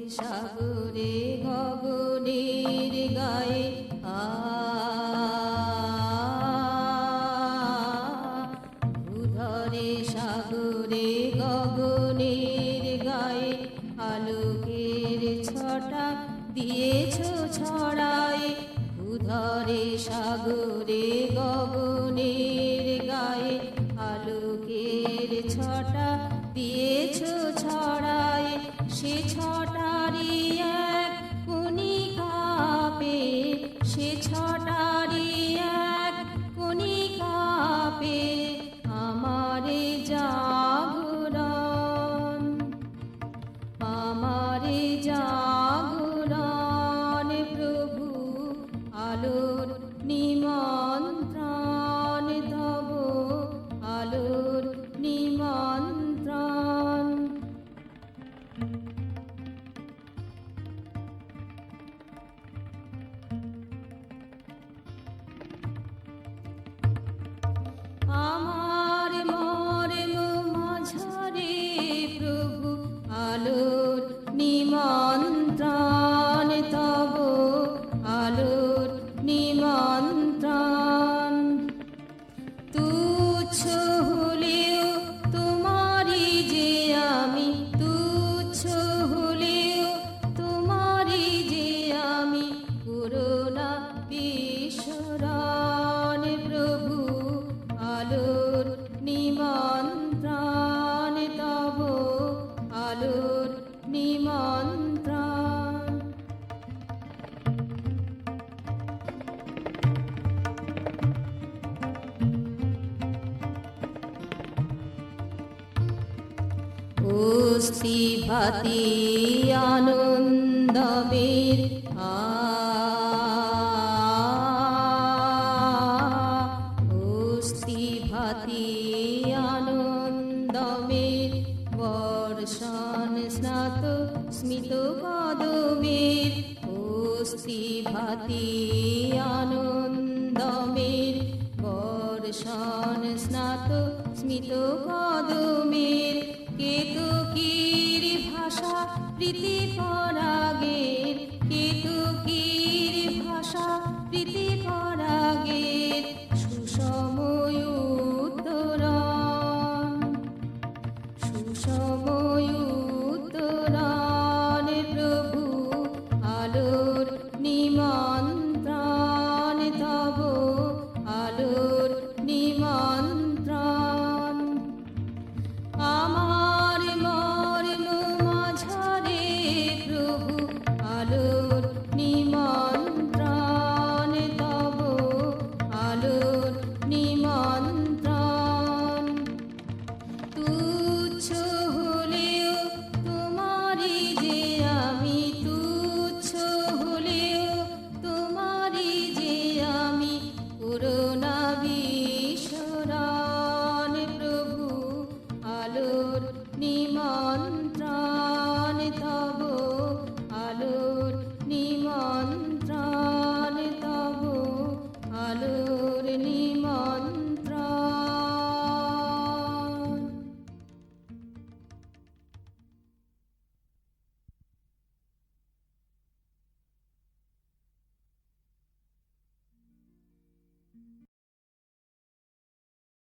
সাগরে গগনের গায়ে ভূধরে সাগরে গগনের গায়ে আলোকের ছটা দিয়েছ ছড়ায়। ভূধরে সাগরে গগনের গায়ে আলোকের ছটা দিয়েছ ছড়ায়। সে ছটারি এক কণিকা পে, সে ছটারি এক কণিকা পে আমারে জাগরণ, আমারে জাগরণ প্রভু আলোর নিমন্ত্রণ তব, আলোর নিমন্ত্রণ। আমার মর্ম মাঝারে প্রভু আলোর নিমন্ত্রণ তব, আলোর নিমন্ত্রণ। তুচ্ছ হলেও তোমারি যে আমি, তুচ্ছ হলেও তোমারি যে আমি করুণা বিস্মরণ প্রভু আলোর নিমন্ত্রণ তব, আলোর নিমন্ত্রণ। অস্থি ভাতি আনন্দমের অস্থি ভাতি আনন্দমের বর্ষণ স্নাত স্মিত কদমের। অস্থি ভাতি আনন্দমের বর্ষণ স্নাত স্মিত কদমের। কেতকীর ভাষা প্রীতি পরাগের, কেতকী